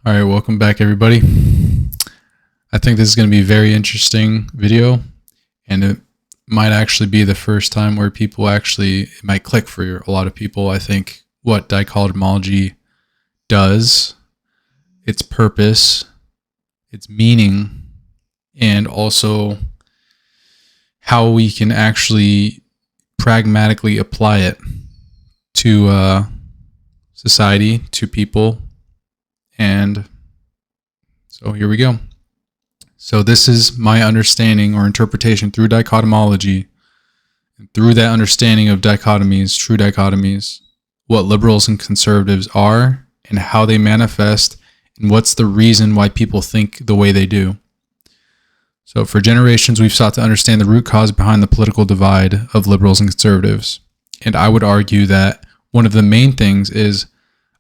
All right, welcome back, everybody. I think this is going to be a very interesting video, and it might actually be the first time where it might click for a lot of people. I think what dichotomology does, its purpose, its meaning, and also how we can actually pragmatically apply it to society, to people. And so here we go. So this is my understanding or interpretation through dichotomology, and through that understanding of dichotomies, true dichotomies, what liberals and conservatives are and how they manifest, and what's the reason why people think the way they do. So for generations, we've sought to understand the root cause behind the political divide of liberals and conservatives. And I would argue that one of the main things is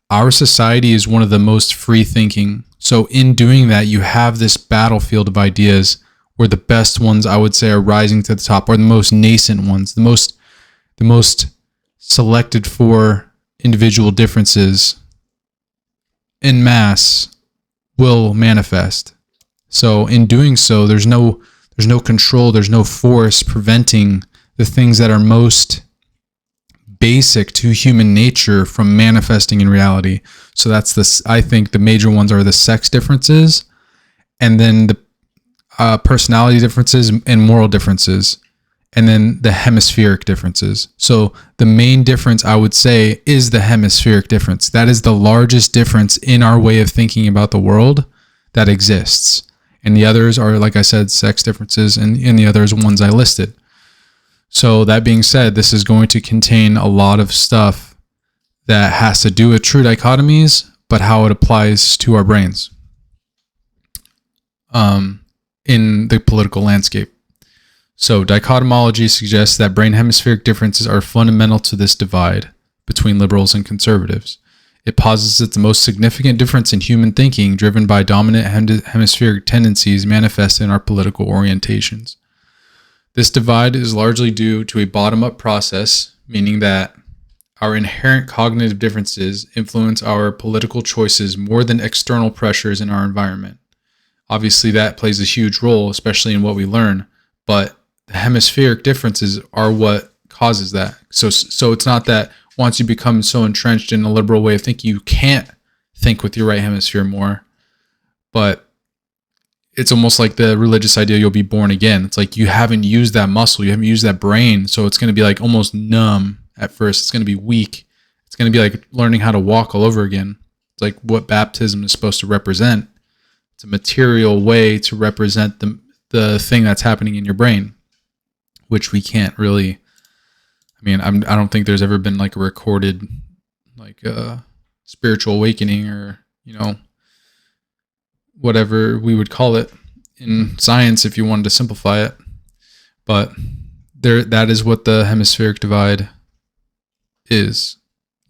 our society is one of the most free thinking. So in doing that, you have this battlefield of ideas where the best ones, I would say, are rising to the top, or the most nascent ones, the most selected for individual differences en masse will manifest. So in doing so, there's no control, there's no force preventing the things that are most basic to human nature from manifesting in reality. So that's this. I think the major ones are the sex differences, and then the personality differences and moral differences, and then the hemispheric differences. So the main difference, I would say, is the hemispheric difference. That is the largest difference in our way of thinking about the world that exists. And the others are, like I said, sex differences, and the others ones I listed. So that being said, this is going to contain a lot of stuff that has to do with true dichotomies, but how it applies to our brains in the political landscape. So dichotomology suggests that brain hemispheric differences are fundamental to this divide between liberals and conservatives. It posits that the most significant difference in human thinking, driven by dominant hemispheric tendencies, manifest in our political orientations. This divide is largely due to a bottom-up process, meaning that our inherent cognitive differences influence our political choices more than external pressures in our environment. Obviously, that plays a huge role, especially in what we learn, but the hemispheric differences are what causes that. So it's not that once you become so entrenched in a liberal way of thinking, you can't think with your right hemisphere more, but it's almost like the religious idea you'll be born again. It's like you haven't used that muscle, you haven't used that brain, so it's going to be like almost numb at first. It's going to be weak. It's going to be like learning how to walk all over again. It's like what baptism is supposed to represent. It's a material way to represent the thing that's happening in your brain, which we can't really. I mean, I don't think there's ever been like a recorded like spiritual awakening, or whatever we would call it in science if you wanted to simplify it. But that is what the hemispheric divide is.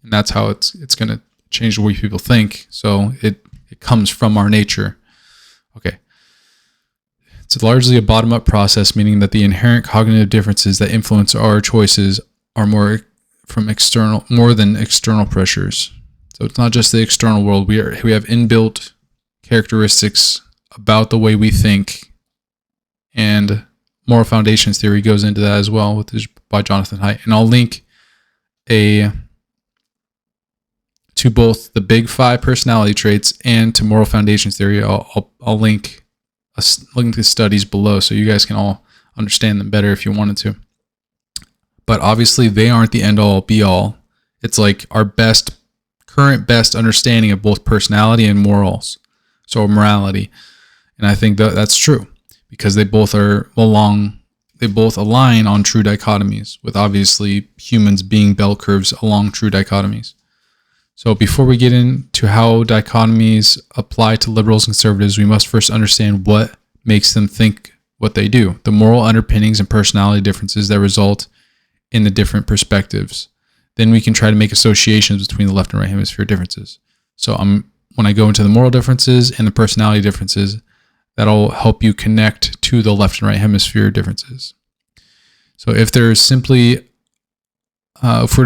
And that's how it's going to change the way people think. So it comes from our nature. Okay. It's largely a bottom-up process, meaning that the inherent cognitive differences that influence our choices are more than external pressures. So it's not just the external world. We have inbuilt characteristics about the way we think, and moral foundations theory goes into that as well, by Jonathan Haidt. And I'll link to both the big 5 personality traits and to moral foundations theory. I'll link the studies below so you guys can all understand them better if you wanted to. But obviously they aren't the end all be all. It's like our current best understanding of both personality and morals. So morality. And I think that's true because they both align on true dichotomies, with obviously humans being bell curves along true dichotomies. So before we get into how dichotomies apply to liberals and conservatives, we must first understand what makes them think what they do, the moral underpinnings and personality differences that result in the different perspectives. Then we can try to make associations between the left and right hemisphere differences. So when I go into the moral differences and the personality differences, that'll help you connect to the left and right hemisphere differences. So if we're to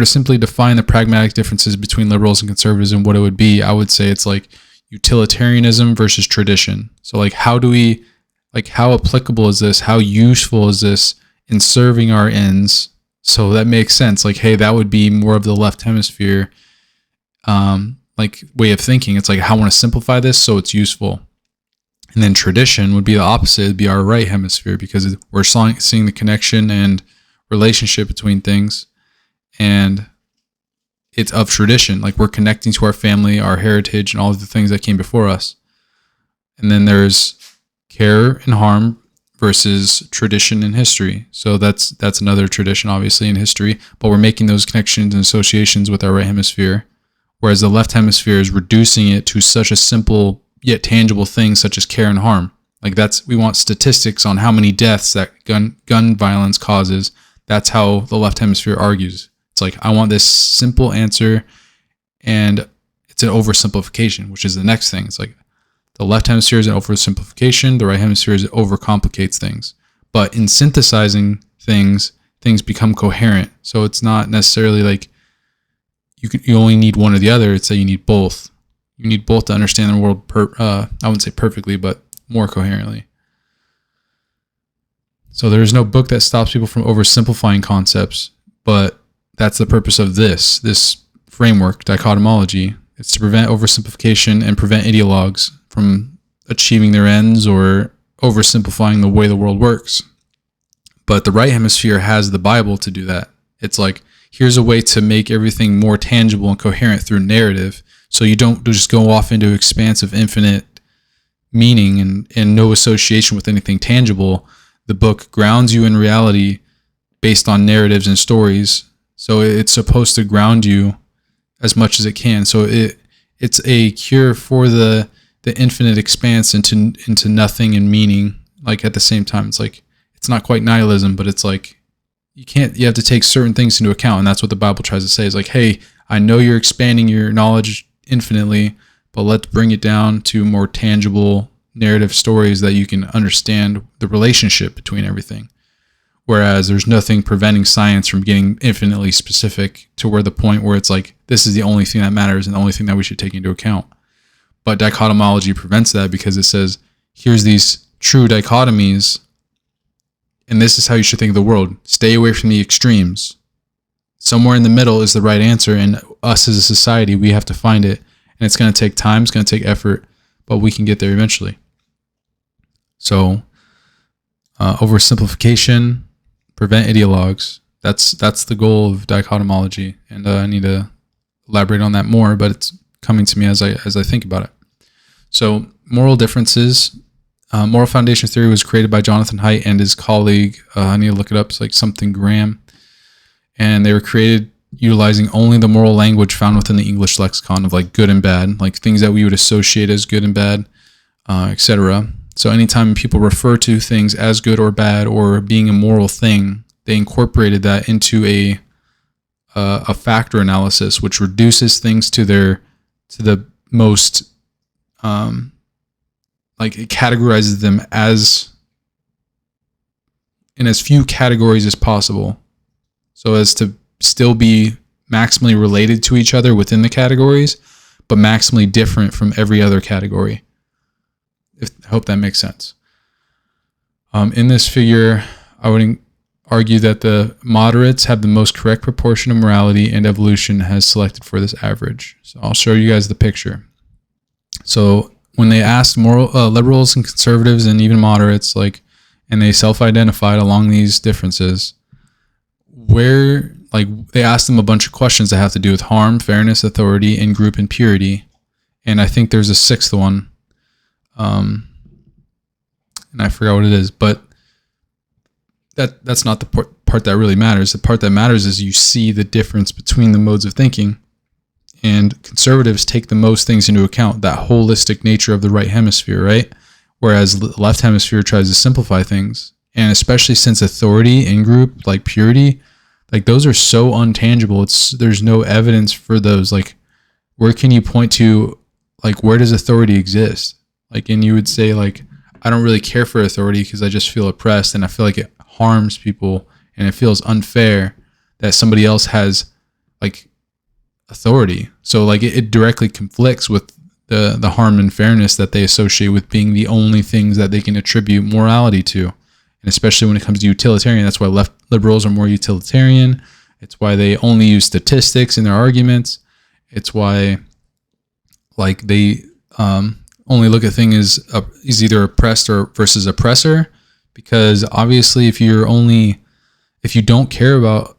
simply define the pragmatic differences between liberals and conservatives and what it would be, I would say it's like utilitarianism versus tradition. So like, how applicable is this? How useful is this in serving our ends? So that makes sense. Like, hey, that would be more of the left hemisphere, like way of thinking. It's like, I want to simplify this so it's useful. And then tradition would be the opposite. It'd be our right hemisphere, because we're seeing the connection and relationship between things, and it's of tradition. Like, we're connecting to our family, our heritage, and all of the things that came before us. And then there's care and harm versus tradition and history. So that's another tradition, obviously, in history, but we're making those connections and associations with our right hemisphere, whereas the left hemisphere is reducing it to such a simple yet tangible thing such as care and harm. Like, we want statistics on how many deaths that gun violence causes. That's how the left hemisphere argues. It's like, I want this simple answer, and it's an oversimplification, which is the next thing. It's like, the left hemisphere is an oversimplification, the right hemisphere is it overcomplicates things. But in synthesizing things become coherent. So it's not necessarily like you only need one or the other. It's that you need both. You need both to understand the world, I wouldn't say perfectly, but more coherently. So there is no book that stops people from oversimplifying concepts, but that's the purpose of this framework, dichotomology. It's to prevent oversimplification and prevent ideologues from achieving their ends or oversimplifying the way the world works. But the right hemisphere has the Bible to do that. It's like, here's a way to make everything more tangible and coherent through narrative, so you don't just go off into expansive infinite meaning and no association with anything tangible. The book grounds you in reality based on narratives and stories. So it's supposed to ground you as much as it can. So it's a cure for the infinite expanse into nothing and meaning. Like, at the same time, it's like, it's not quite nihilism, but it's like, you have to take certain things into account. And that's what the Bible tries to say, is like, hey, I know you're expanding your knowledge infinitely, but let's bring it down to more tangible narrative stories that you can understand the relationship between everything. Whereas there's nothing preventing science from getting infinitely specific to where the point where it's like, this is the only thing that matters and the only thing that we should take into account. But dichotomology prevents that, because it says, here's these true dichotomies, and this is how you should think of the world. Stay away from the extremes. Somewhere in the middle is the right answer, and us as a society, we have to find it. And it's going to take time, it's going to take effort, but we can get there eventually. So, oversimplification, prevent ideologues. That's the goal of dichotomology, and I need to elaborate on that more, but it's coming to me as I think about it. So, moral differences. Moral foundation theory was created by Jonathan Haidt and his colleague. I need to look it up. It's like something Graham. And they were created utilizing only the moral language found within the English lexicon of like good and bad, like things that we would associate as good and bad, etc. So anytime people refer to things as good or bad or being a moral thing, they incorporated that into a factor analysis, which reduces things to the most, like it categorizes them as in as few categories as possible, so as to still be maximally related to each other within the categories, but maximally different from every other category. I hope that makes sense. In this figure, I would argue that the moderates have the most correct proportion of morality, and evolution has selected for this average. So I'll show you guys the picture. So when they asked liberals and conservatives and even moderates, and they self-identified along these differences, they asked them a bunch of questions that have to do with harm, fairness, authority, in-group, and purity. And I think there's a sixth one. And I forgot what it is, but that's not the part that really matters. The part that matters is you see the difference between the modes of thinking, and conservatives take the most things into account, that holistic nature of the right hemisphere, right? Whereas the left hemisphere tries to simplify things. And especially since authority, in-group, like purity, those are so untangible. There's no evidence for those. Where can you point to, where does authority exist? And you would say, I don't really care for authority because I just feel oppressed and I feel like it harms people and it feels unfair that somebody else has authority. So it directly conflicts with the harm and fairness that they associate with being the only things that they can attribute morality to. And especially when it comes to utilitarian, that's why left liberals are more utilitarian. It's why they only use statistics in their arguments. It's why like they only look at things as either oppressed or versus oppressor, because obviously if you don't care about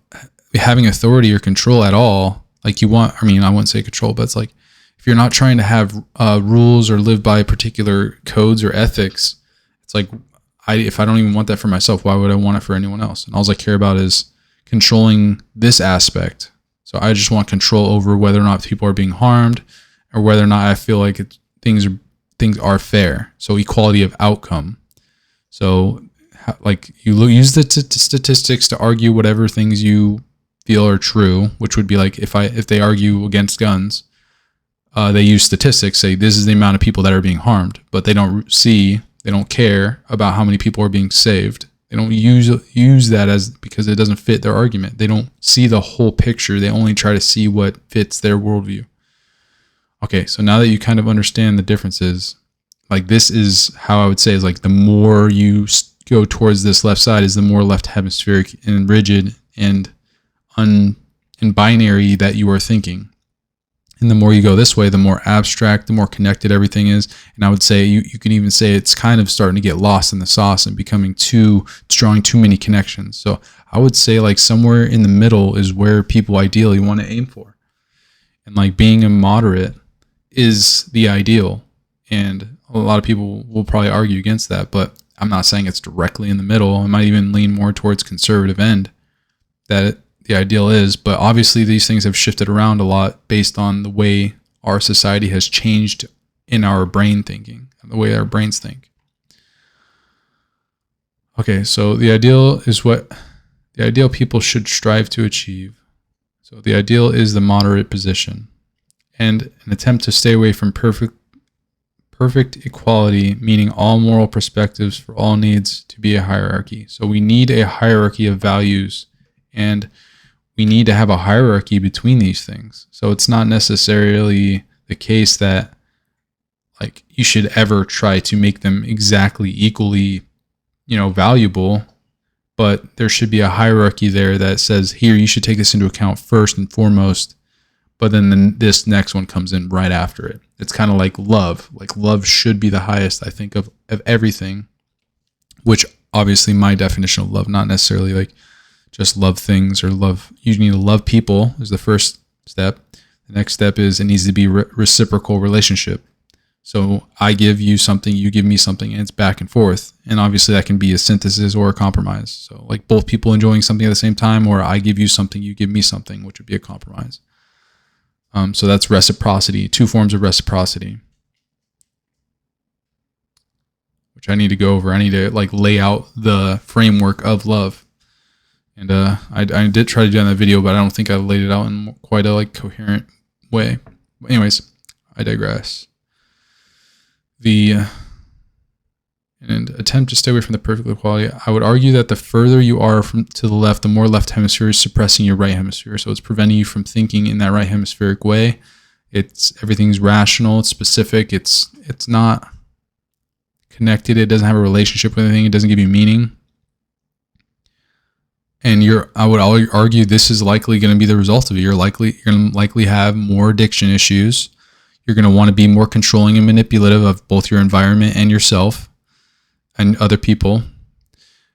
having authority or control at all, like you want, I mean, I wouldn't say control, but it's like if you're not trying to have rules or live by particular codes or ethics, it's like if I don't even want that for myself, why would I want it for anyone else? And all I care about is controlling this aspect. So I just want control over whether or not people are being harmed, or whether or not I feel like things are fair. So equality of outcome. So like you use the statistics to argue whatever things you feel are true, which would be like if they argue against guns, they use statistics, say this is the amount of people that are being harmed, but they don't care about how many people are being saved. They don't use that as because it doesn't fit their argument. They don't see the whole picture. They only try to see what fits their worldview. Okay, so now that you kind of understand the differences, like this is how I would say is like the more you go towards this left side is the more left hemispheric and rigid and binary that you are thinking. And the more you go this way, the more abstract, the more connected everything is. And I would say you can even say it's kind of starting to get lost in the sauce and drawing too many connections. So I would say like somewhere in the middle is where people ideally want to aim for. And like being a moderate is the ideal. And a lot of people will probably argue against that, but I'm not saying it's directly in the middle. I might even lean more towards conservative end that the ideal is, but obviously these things have shifted around a lot based on the way our society has changed in our brain thinking, the way our brains think. Okay, so the ideal is what the ideal people should strive to achieve. So the ideal is the moderate position and an attempt to stay away from perfect equality, meaning all moral perspectives for all needs to be a hierarchy. So we need a hierarchy of values, and we need to have a hierarchy between these things. So it's not necessarily the case that like you should ever try to make them exactly equally, valuable, but there should be a hierarchy there that says, here, you should take this into account first and foremost, but then this next one comes in right after it. It's kind of like love. Like love should be the highest, I think, of everything, which obviously my definition of love, not necessarily like just love things or love. You need to love people is the first step. The next step is it needs to be reciprocal relationship. So I give you something, you give me something, and it's back and forth. And obviously that can be a synthesis or a compromise. So like both people enjoying something at the same time, or I give you something, you give me something, which would be a compromise. So that's reciprocity, two forms of reciprocity, which I need to go over. I need to like lay out the framework of love. And I did try to do that in that video, but I don't think I laid it out in quite a like coherent way. But anyways, I digress. And attempt to stay away from the perfect equality. I would argue that the further you are to the left, the more left hemisphere is suppressing your right hemisphere. So it's preventing you from thinking in that right hemispheric way. Everything's rational, it's specific, it's not connected, it doesn't have a relationship with anything, it doesn't give you meaning. And I would argue this is likely going to be the result of it. You're going to likely have more addiction issues. You're going to want to be more controlling and manipulative of both your environment and yourself and other people.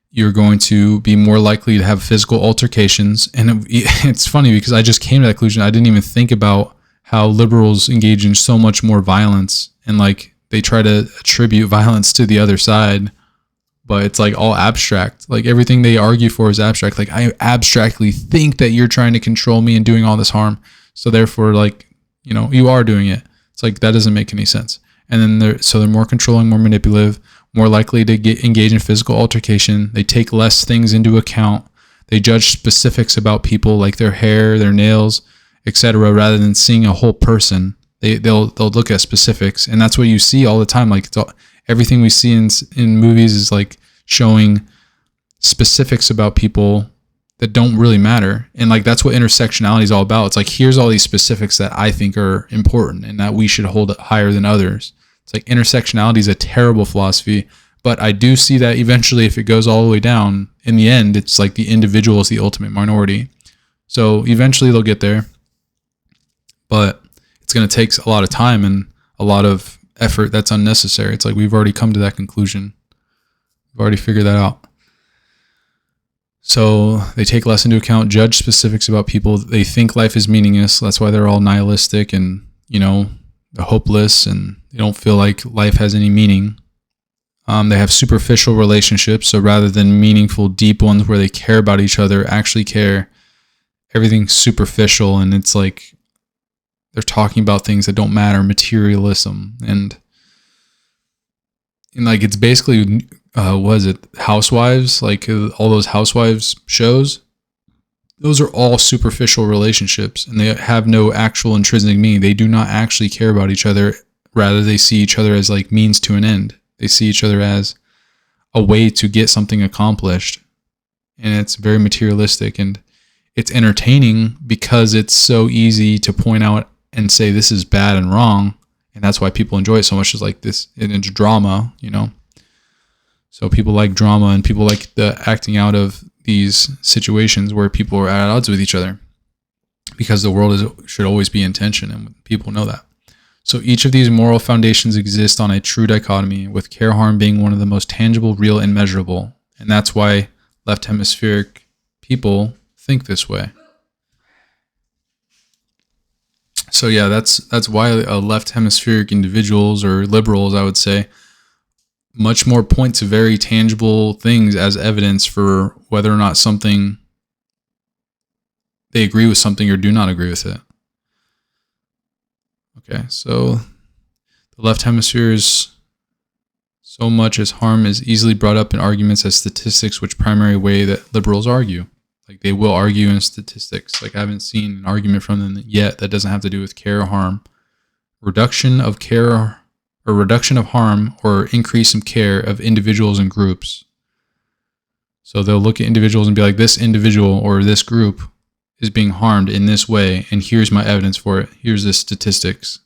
You're going to be more likely to have physical altercations. And it's funny because I just came to that conclusion. I didn't even think about how liberals engage in so much more violence, and like they try to attribute violence to the other side, but it's like all abstract. Like everything they argue for is abstract. Like I abstractly think that you're trying to control me and doing all this harm. So therefore, like, you are doing it. It's like, that doesn't make any sense. And then they're more controlling, more manipulative, more likely to engage in physical altercation. They take less things into account. They judge specifics about people like their hair, their nails, etc., rather than seeing a whole person. They'll look at specifics, and that's what you see all the time. Like everything we see in movies is like showing specifics about people that don't really matter. And like, that's what intersectionality is all about. It's like, here's all these specifics that I think are important and that we should hold higher than others. It's like, intersectionality is a terrible philosophy, but I do see that eventually, if it goes all the way down, in the end, it's like the individual is the ultimate minority. So eventually they'll get there, but it's going to take a lot of time and a lot of effort that's unnecessary. It's like, we've already come to that conclusion. We've already figured that out. So they take less into account, judge specifics about people. They think life is meaningless. That's why they're all nihilistic and, they're hopeless, and they don't feel like life has any meaning. They have superficial relationships. So rather than meaningful, deep ones where they care about each other, actually care, everything's superficial. And it's like, they're talking about things that don't matter, materialism. And like, it's basically, Housewives, like all those Housewives shows, those are all superficial relationships, and they have no actual intrinsic meaning. They do not actually care about each other. Rather, they see each other as like means to an end. They see each other as a way to get something accomplished. And it's very materialistic, and it's entertaining because it's so easy to point out and say this is bad and wrong. And that's why people enjoy it so much. It's like this, it's drama, So people like drama, and people like the acting out of these situations where people are at odds with each other, because the world should always be in tension, and people know that. So each of these moral foundations exist on a true dichotomy, with care-harm being one of the most tangible, real, and measurable. And that's why left hemispheric people think this way. So yeah, that's why left hemispheric individuals, or liberals, I would say, much more point to very tangible things as evidence for whether or not they agree with something or do not agree with it. Okay, so the left hemisphere is so much as harm is easily brought up in arguments as statistics, which primary way that liberals argue. Like, they will argue in statistics. Like, I haven't seen an argument from them yet that doesn't have to do with care or harm. Reduction of harm or increase in care of individuals and groups. So they'll look at individuals and be like, this individual or this group is being harmed in this way, and here's my evidence for it. Here's the statistics.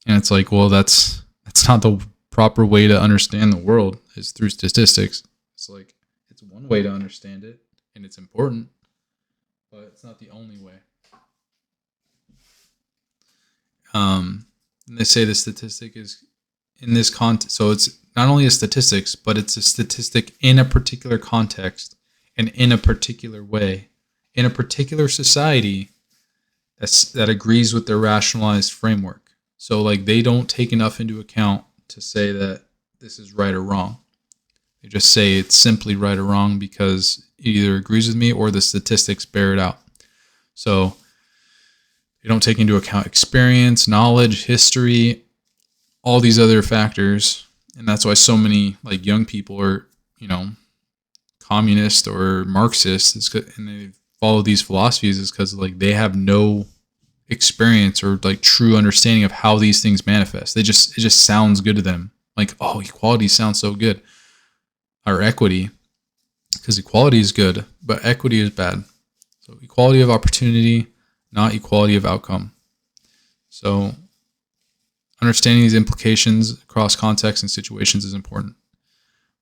And it's like, well, that's not the proper way to understand the world, is through statistics. It's like, it's one way to understand it, and it's important, but it's not the only way. And they say the statistic is in this context. So it's not only a statistics, but it's a statistic in a particular context and in a particular way, in a particular society that agrees with their rationalized framework. So like, they don't take enough into account to say that this is right or wrong. They just say it's simply right or wrong because it either agrees with me or the statistics bear it out. So they don't take into account experience, knowledge, history, all these other factors. And that's why so many like young people are, communist or Marxist, and they follow these philosophies, is because like they have no experience or like true understanding of how these things manifest. It just sounds good to them. Like, oh, equality sounds so good. Or equity, because equality is good, but equity is bad. So equality of opportunity, not equality of outcome. So understanding these implications across contexts and situations is important,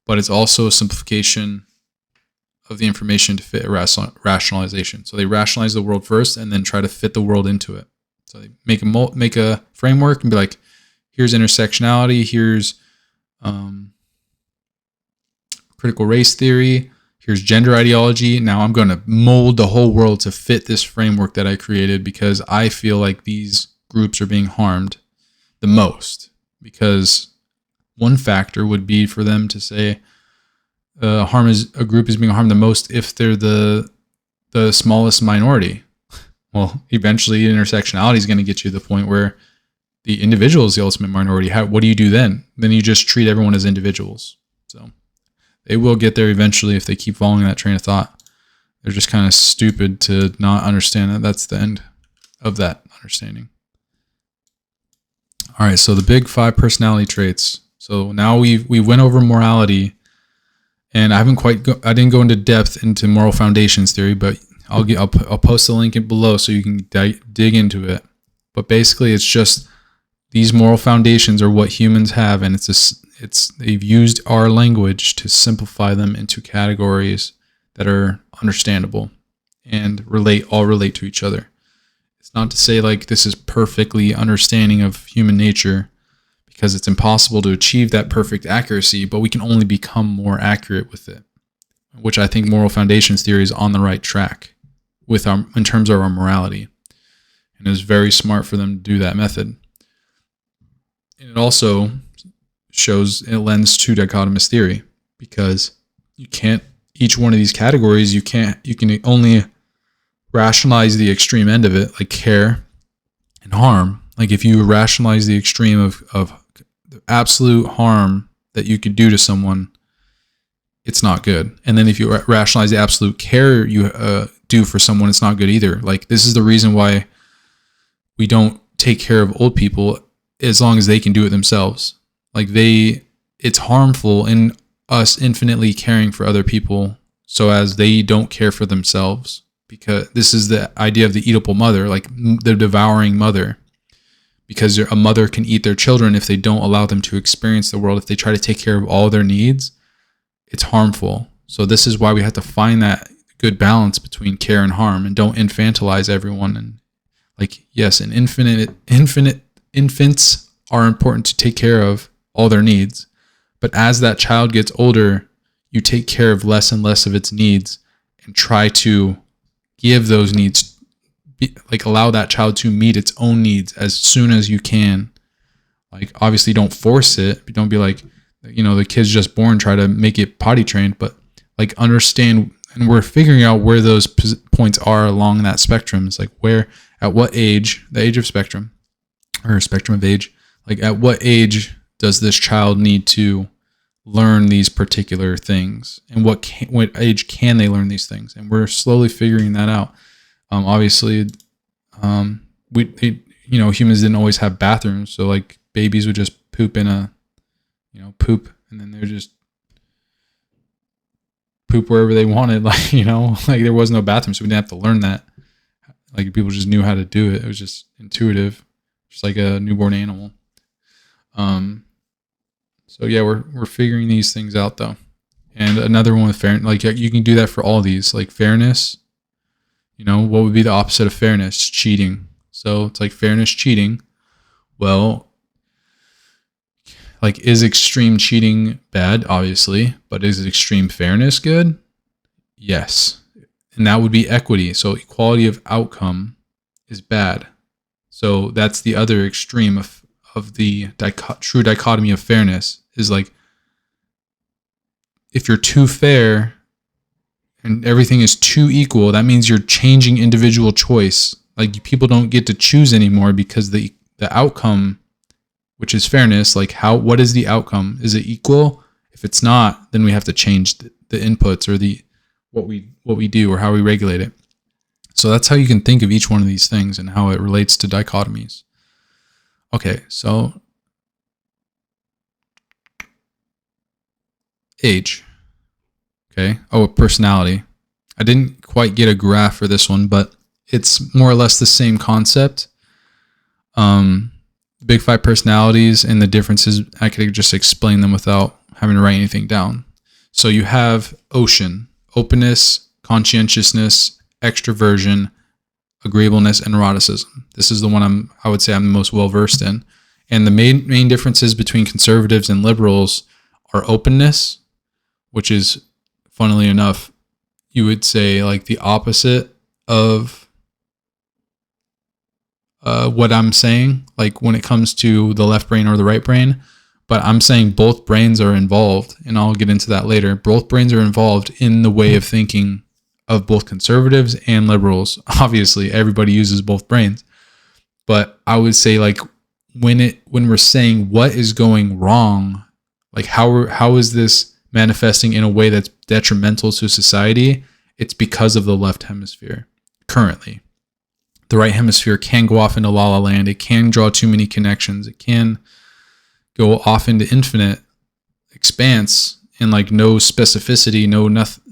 but it's also a simplification of the information to fit a rationalization. So they rationalize the world first and then try to fit the world into it. So they make a framework and be like, here's intersectionality, here's critical race theory, here's gender ideology. Now I'm going to mold the whole world to fit this framework that I created because I feel like these groups are being harmed the most. Because one factor would be for them to say a group is being harmed the most if they're the smallest minority. Well, eventually intersectionality is going to get you to the point where the individual is the ultimate minority. What do you do then? Then you just treat everyone as individuals. So they will get there eventually if they keep following that train of thought. They're just kind of stupid to not understand that that's the end of that understanding. All right, so the big 5 personality traits. So now we went over morality. And I I didn't go into depth into moral foundations theory, but I'll post the link below so you can dig into it. But basically, it's just these moral foundations are what humans have, and they've used our language to simplify them into categories that are understandable and all relate to each other. It's not to say like this is perfectly understanding of human nature, because it's impossible to achieve that perfect accuracy, but we can only become more accurate with it, which I think moral foundations theory is on the right track in terms of our morality. And it was very smart for them to do that method. And it also lends to dichotomous theory, because each one of these categories, you can only rationalize the extreme end of it, like care and harm. Like if you rationalize the extreme of the absolute harm that you could do to someone, it's not good. And then if you rationalize the absolute care you do for someone, it's not good either. Like this is the reason why we don't take care of old people as long as they can do it themselves. Like it's harmful in us infinitely caring for other people so as they don't care for themselves, because this is the idea of the Oedipal mother, like the devouring mother, because a mother can eat their children if they don't allow them to experience the world. If they try to take care of all their needs, it's harmful. So this is why we have to find that good balance between care and harm, and don't infantilize everyone. And like, yes, infants are important to take care of all their needs, but as that child gets older, you take care of less and less of its needs and try to give those needs, like allow that child to meet its own needs as soon as you can. Like obviously don't force it, but don't be like, the kid's just born, try to make it potty trained, but like understand. And we're figuring out where those points are along that spectrum. It's like at what age, the age of spectrum or spectrum of age, like at what age does this child need to learn these particular things, and what age can they learn these things? And we're slowly figuring that out. Obviously, humans didn't always have bathrooms, so like babies would just poop in poop, and then they're just poop wherever they wanted. Like, like there was no bathroom, so we didn't have to learn that. Like people just knew how to do it. It was just intuitive, just like a newborn animal. So yeah, we're figuring these things out though. And another one with fairness, like you can do that for all these, like fairness. What would be the opposite of fairness? Cheating. So it's like fairness, cheating. Well, like is extreme cheating bad? Obviously, but is extreme fairness good? Yes. And that would be equity. So equality of outcome is bad. So that's the other extreme of the true dichotomy of fairness, is like if you're too fair and everything is too equal, that means you're changing individual choice. Like people don't get to choose anymore, because the outcome, which is fairness, like what is the outcome? Is it equal? If it's not, then we have to change the inputs or what we do or how we regulate it. So that's how you can think of each one of these things and how it relates to dichotomies. Okay, so age. Okay. Oh, personality. I didn't quite get a graph for this one, but it's more or less the same concept. Big five personalities and the differences, I could just explain them without having to write anything down. So you have ocean, openness, conscientiousness, extroversion, agreeableness, and eroticism. This is the one I would say I'm the most well versed in. And the main differences between conservatives and liberals are openness, which is, funnily enough, you would say like the opposite of what I'm saying, like when it comes to the left brain or the right brain. But I'm saying both brains are involved, and I'll get into that later. Both brains are involved in the way of thinking of both conservatives and liberals. Obviously, everybody uses both brains. But I would say like when we're saying what is going wrong, like how is this manifesting in a way that's detrimental to society, it's because of the left hemisphere currently. The right hemisphere can go off into la la land. It can draw too many connections. It can go off into infinite expanse and like no specificity,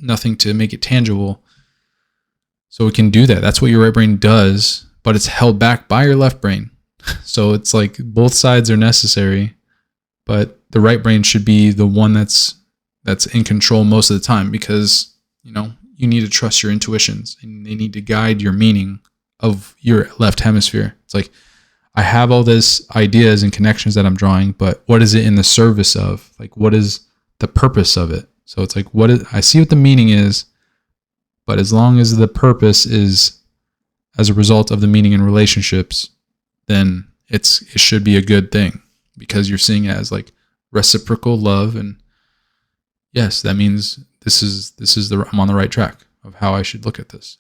nothing to make it tangible. So it can do that. That's what your right brain does, but it's held back by your left brain. So it's like both sides are necessary, but the right brain should be the one that's in control most of the time, because you need to trust your intuitions and they need to guide your meaning of your left hemisphere. It's like, I have all this ideas and connections that I'm drawing, but what is it in the service of? Like, what is the purpose of it? So it's like, I see what the meaning is, but as long as the purpose is as a result of the meaning in relationships, then it should be a good thing, because you're seeing it as like reciprocal love. And yes, that means I'm on the right track of how I should look at this.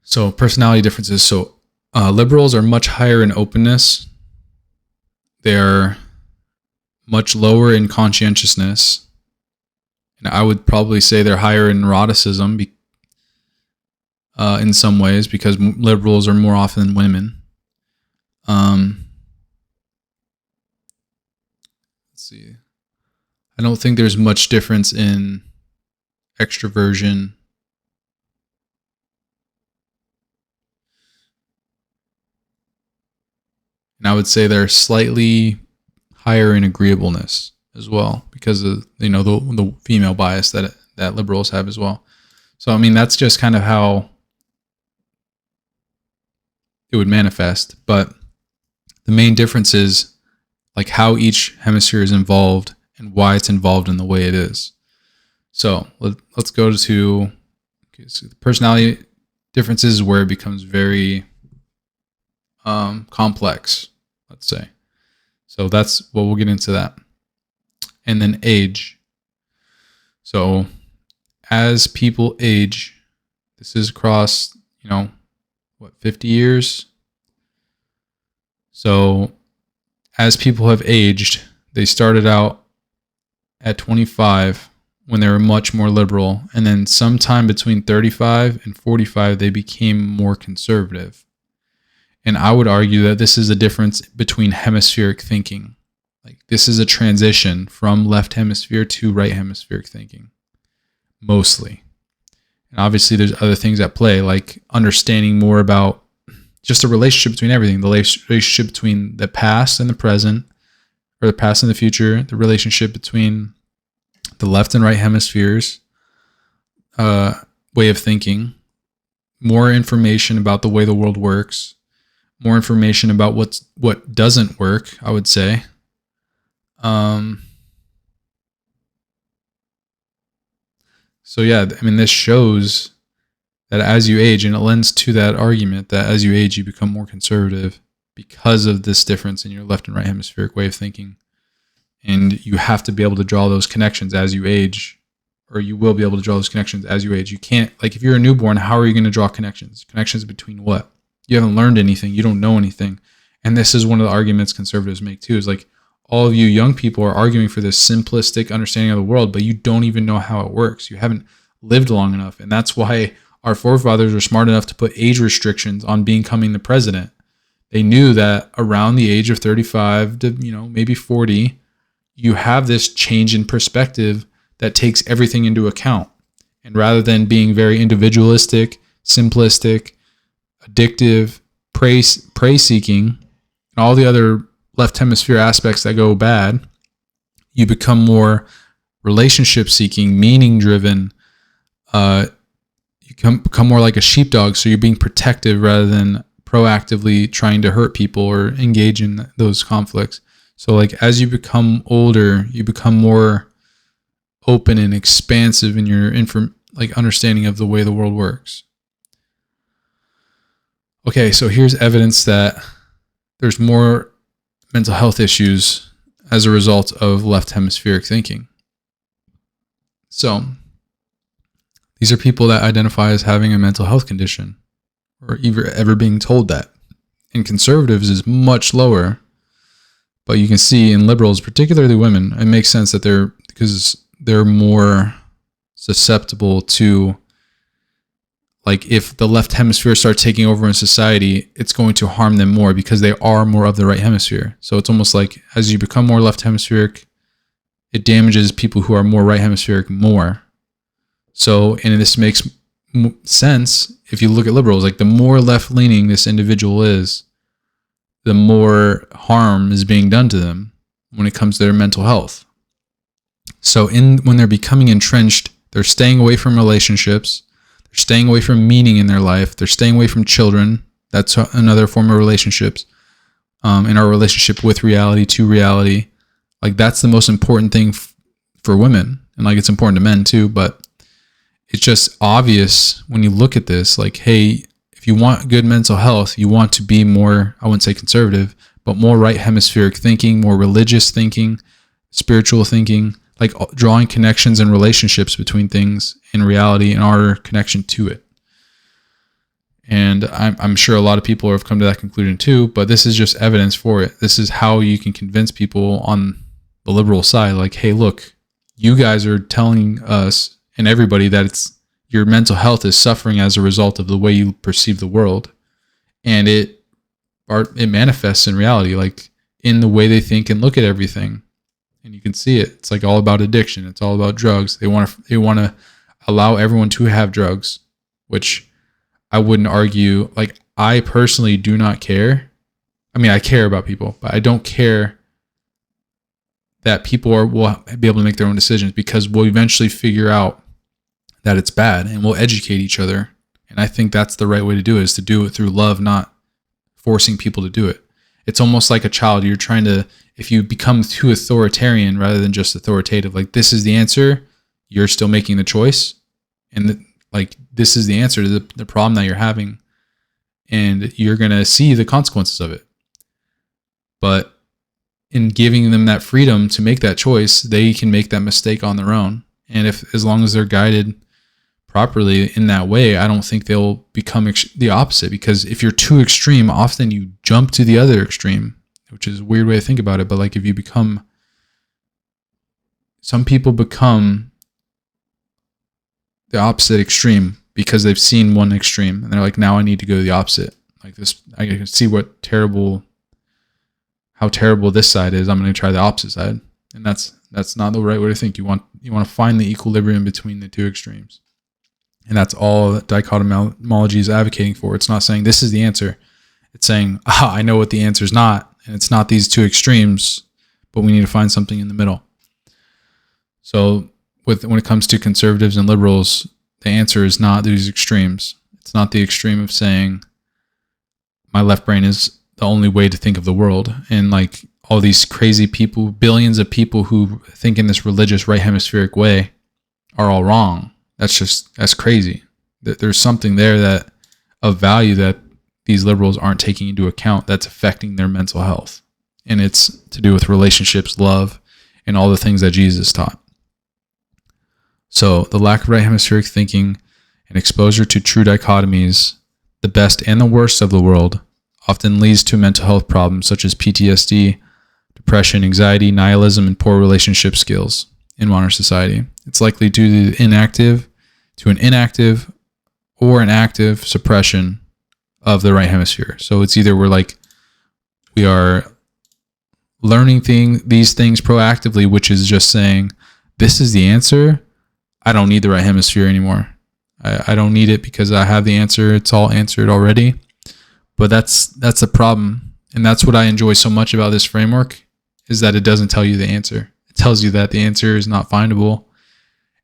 So personality differences. So liberals are much higher in openness. They are much lower in conscientiousness. And I would probably say they're higher in neuroticism in some ways, because liberals are more often than women. Let's see. I don't think there's much difference in extroversion. And I would say they're slightly higher in agreeableness as well, because of the female bias that liberals have as well. So I mean, that's just kind of how it would manifest. But the main difference is like how each hemisphere is involved and why it's involved in the way it is. So let's go to so the personality differences, where it becomes very complex, let's say. So we'll get into that. And then age. So as people age, this is across 50 years. So as people have aged, they started out at 25 when they were much more liberal, and then sometime between 35 and 45 they became more conservative. And I would argue that this is a difference between hemispheric thinking. Like, this is a transition from left hemisphere to right hemispheric thinking, mostly. And obviously there's other things at play, like understanding more about just the relationship between everything, the relationship between the past and the present, or the past and the future, the relationship between the left and right hemispheres, way of thinking, more information about the way the world works, more information about what doesn't work, I would say. So yeah, I mean, this shows that as you age, and it lends to that argument that as you age, you become more conservative because of this difference in your left and right hemispheric way of thinking. And you have to be able to draw those connections as you age, or you will be able to draw those connections as you age. You can't, like, if you're a newborn, how are you going to draw connections? Connections between what? You haven't learned anything. You don't know anything. And this is one of the arguments conservatives make too, is like, all of you young people are arguing for this simplistic understanding of the world, but you don't even know how it works. You haven't lived long enough. And that's why our forefathers were smart enough to put age restrictions on becoming the president. They knew that around the age of 35 to, maybe 40, you have this change in perspective that takes everything into account. And rather than being very individualistic, simplistic, addictive, prey-seeking, and all the other left hemisphere aspects that go bad, you become more relationship-seeking, meaning-driven. You become more like a sheepdog, so you're being protective rather than proactively trying to hurt people or engage in those conflicts. So like, as you become older, you become more open and expansive in your understanding of the way the world works. Okay, so here's evidence that there's more mental health issues as a result of left hemispheric thinking. So these are people that identify as having a mental health condition, or ever being told that. In conservatives is much lower, but you can see in liberals, particularly women, it makes sense that because they're more susceptible to like if the left hemisphere starts taking over in society, it's going to harm them more because they are more of the right hemisphere. So it's almost like as you become more left hemispheric, it damages people who are more right hemispheric more. So, and this makes sense if you look at liberals, like the more left leaning this individual is, the more harm is being done to them when it comes to their mental health. So when they're becoming entrenched, they're staying away from relationships, they're staying away from meaning in their life, they're staying away from children. That's another form of relationships. In our relationship with reality, to reality, like that's the most important thing for women. And like it's important to men too, but it's just obvious when you look at this, like, hey, if you want good mental health, you want to be more, I wouldn't say conservative, but more right hemispheric thinking, more religious thinking, spiritual thinking, like drawing connections and relationships between things in reality and our connection to it. And I'm sure a lot of people have come to that conclusion too, but this is just evidence for it. This is how you can convince people on the liberal side, like, hey, look, you guys are telling us and everybody that it's your mental health is suffering as a result of the way you perceive the world. And it manifests in reality, like in the way they think and look at everything. And you can see it. It's like all about addiction. It's all about drugs. They want to allow everyone to have drugs, which I wouldn't argue. Like I personally do not care. I mean, I care about people, but I don't care that people will be able to make their own decisions, because we'll eventually figure out that it's bad and we'll educate each other. And I think that's the right way to do it, is to do it through love, not forcing people to do it. It's almost like a child. You're trying to, if you become too authoritarian rather than just authoritative, like this is the answer, you're still making the choice. And like, this is the answer to the problem that you're having. And you're going to see the consequences of it. But in giving them that freedom to make that choice, they can make that mistake on their own. And as long as they're guided properly in that way, I don't think they'll become the opposite. Because if you're too extreme, often you jump to the other extreme, which is a weird way to think about it. But like if you some people become the opposite extreme because they've seen one extreme and they're like, now I need to go to the opposite. Like this, I can see how terrible this side is. I'm going to try the opposite side. And that's not the right way to think. You want to find the equilibrium between the two extremes. And that's all that dichotomology is advocating for. It's not saying this is the answer. It's saying, I know what the answer is not. And it's not these two extremes, but we need to find something in the middle. So when it comes to conservatives and liberals, the answer is not these extremes. It's not the extreme of saying my left brain is the only way to think of the world. And like all these crazy people, billions of people who think in this religious right hemispheric way are all wrong. That's crazy. There's something there that of value that these liberals aren't taking into account that's affecting their mental health. And it's to do with relationships, love, and all the things that Jesus taught. So the lack of right hemispheric thinking and exposure to true dichotomies, the best and the worst of the world, often leads to mental health problems such as PTSD, depression, anxiety, nihilism, and poor relationship skills in modern society. It's likely due to an inactive or an active suppression of the right hemisphere. So it's either we are learning these things proactively, which is just saying, this is the answer. I don't need the right hemisphere anymore. I don't need it because I have the answer. It's all answered already. But that's a problem. And that's what I enjoy so much about this framework, is that it doesn't tell you the answer. It tells you that the answer is not findable.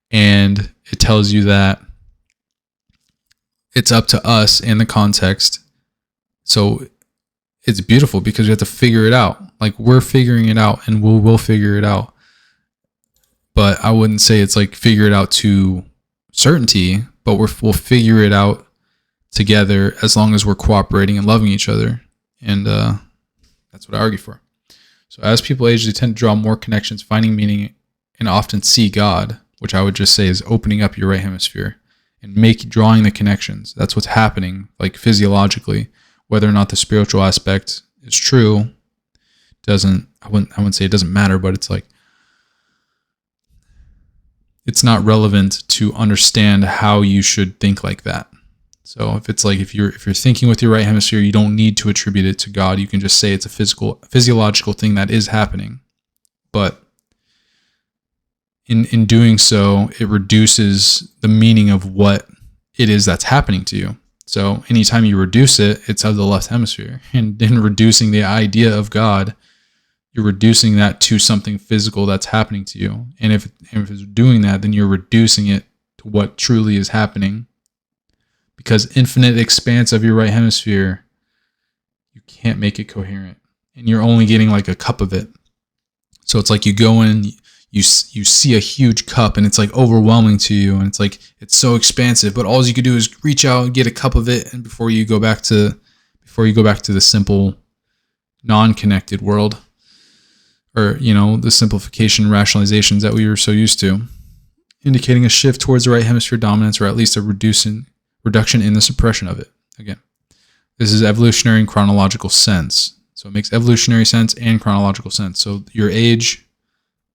And it tells you that it's up to us in the context. So it's beautiful because we have to figure it out. Like we're figuring it out, and we'll figure it out. But I wouldn't say it's like figure it out to certainty, but we'll figure it out together as long as we're cooperating and loving each other. And that's what I argue for. So as people age, they tend to draw more connections, finding meaning, and often see God, which I would just say is opening up your right hemisphere and drawing the connections. That's what's happening, like physiologically. Whether or not the spiritual aspect is true I wouldn't say it doesn't matter, but it's like it's not relevant to understand how you should think like that. So if it's like if you're thinking with your right hemisphere, you don't need to attribute it to God. You can just say it's a physiological thing that is happening. But in doing so, it reduces the meaning of what it is that's happening to you. So anytime you reduce it, it's of the left hemisphere. And in reducing the idea of God, you're reducing that to something physical that's happening to you. And if it's doing that, then you're reducing it to what truly is happening. Because infinite expanse of your right hemisphere, you can't make it coherent. And you're only getting like a cup of it. So it's like you go in, you see a huge cup and it's like overwhelming to you. And it's like, it's so expansive, but all you could do is reach out and get a cup of it. And before you go back to the simple, non-connected world, or, the simplification rationalizations that we were so used to, indicating a shift towards the right hemisphere dominance, or at least a reduction in the suppression of it. Again, this is evolutionary and chronological sense. So it makes evolutionary sense and chronological sense. So your age,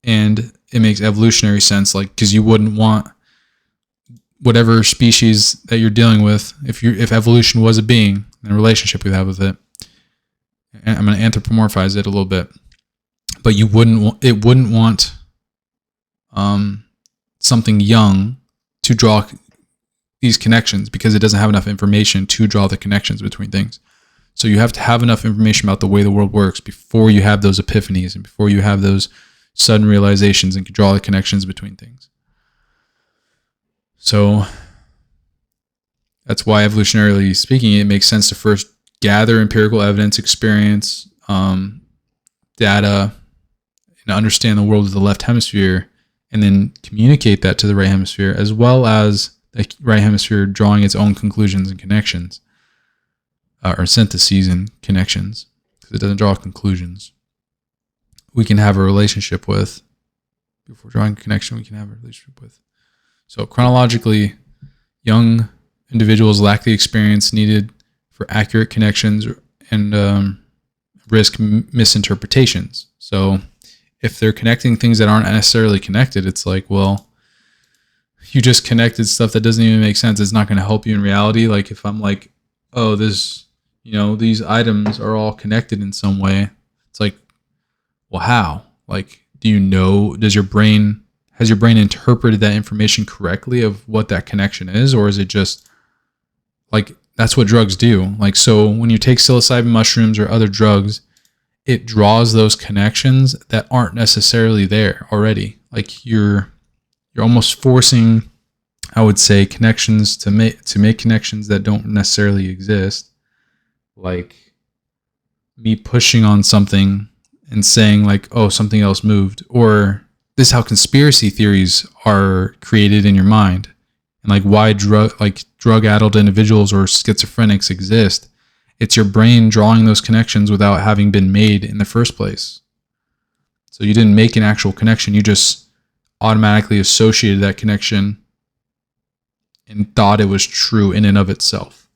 and it makes evolutionary sense, like, because you wouldn't want whatever species that you're dealing with, if evolution was a being and a relationship we have with it. And I'm going to anthropomorphize it a little bit, but it wouldn't want something young to draw these connections, because it doesn't have enough information to draw the connections between things. So you have to have enough information about the way the world works before you have those epiphanies and before you have those sudden realizations and can draw the connections between things. So that's why, evolutionarily speaking, it makes sense to first gather empirical evidence, experience, data, and understand the world of the left hemisphere, and then communicate that to the right hemisphere, as well as the right hemisphere drawing its own conclusions and connections, or syntheses and connections, because it doesn't draw conclusions. We can have a relationship with, before drawing a connection, we can have a relationship with. So chronologically, young individuals lack the experience needed for accurate connections and risk misinterpretations. So if they're connecting things that aren't necessarily connected, it's like, well, you just connected stuff that doesn't even make sense. It's not going to help you in reality. Like if I'm like, oh, this, these items are all connected in some way. It's like, well, how? Like, has your brain interpreted that information correctly of what that connection is? Or is it just like, that's what drugs do. Like, so when you take psilocybin mushrooms or other drugs, it draws those connections that aren't necessarily there already. Like you're almost forcing, I would say, connections to make connections that don't necessarily exist. Like me pushing on something and saying like, oh, something else moved. Or this is how conspiracy theories are created in your mind. And like why drug-addled individuals or schizophrenics exist. It's your brain drawing those connections without having been made in the first place. So you didn't make an actual connection. You just automatically associated that connection and thought it was true in and of itself.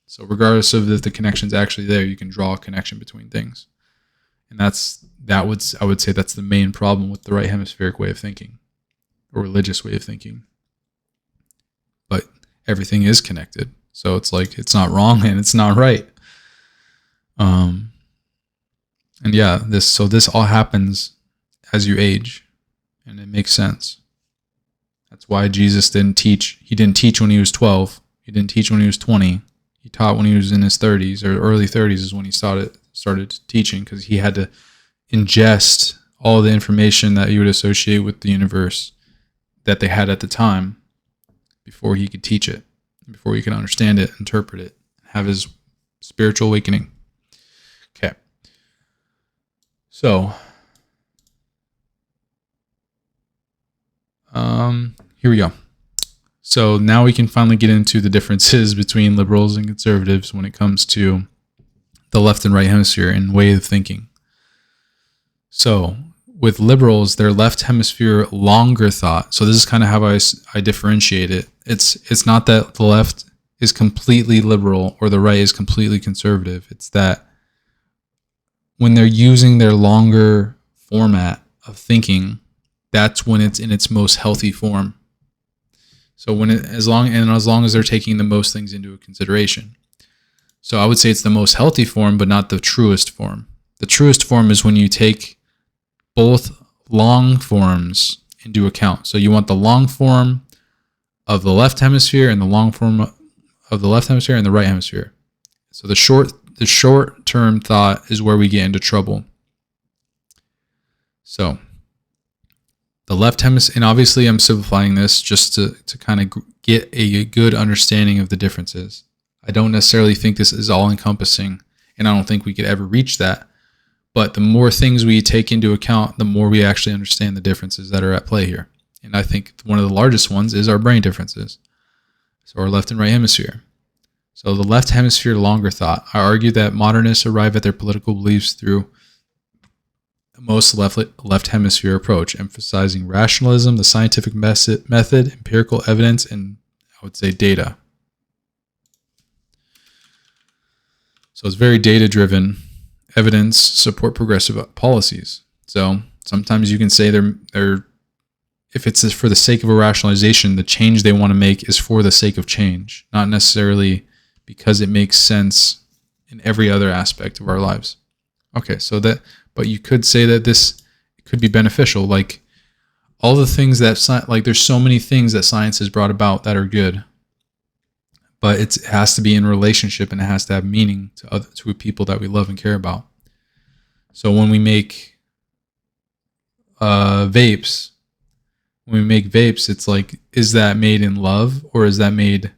So regardless of if the connection's actually there, you can draw a connection between things. And I would say that's the main problem with the right hemispheric way of thinking, or religious way of thinking. But everything is connected. So it's like, it's not wrong and it's not right. And yeah, this all happens as you age, and it makes sense. That's why Jesus didn't teach. He didn't teach when he was 12. He didn't teach when he was 20. He taught when he was in his 30s, or early 30s is when he started teaching, because he had to ingest all the information that he would associate with the universe that they had at the time before he could teach it, before he could understand it, interpret it, have his spiritual awakening. Okay. So, here we go. So now we can finally get into the differences between liberals and conservatives when it comes to the left and right hemisphere and way of thinking. So with liberals, their left hemisphere longer thought. So this is kind of how I differentiate it. It's not that the left is completely liberal or the right is completely conservative. It's that when they're using their longer format of thinking, that's when it's in its most healthy form. So as long as they're taking the most things into consideration. So I would say it's the most healthy form, but not the truest form. The truest form is when you take both long forms into account. So you want the long form of the left hemisphere and the long form of the left hemisphere and the right hemisphere. So the short-term thought is where we get into trouble. So the left hemisphere, and obviously I'm simplifying this just to kind of get a good understanding of the differences. I don't necessarily think this is all encompassing, and I don't think we could ever reach that. But the more things we take into account, the more we actually understand the differences that are at play here. And I think one of the largest ones is our brain differences. So our left and right hemisphere. So the left hemisphere, longer thought. I argue that modernists arrive at their political beliefs through the most left hemisphere approach, emphasizing rationalism, the scientific method, empirical evidence, and I would say data. So it's very data-driven. Evidence support progressive policies. So sometimes you can say they're if it's for the sake of a rationalization, the change they want to make is for the sake of change, not necessarily because it makes sense in every other aspect of our lives. Okay, but you could say that this could be beneficial. Like all the things that, like there's so many things that science has brought about that are good, but it has to be in relationship and it has to have meaning to people that we love and care about. So when we make vapes, it's like, is that made in love or is that made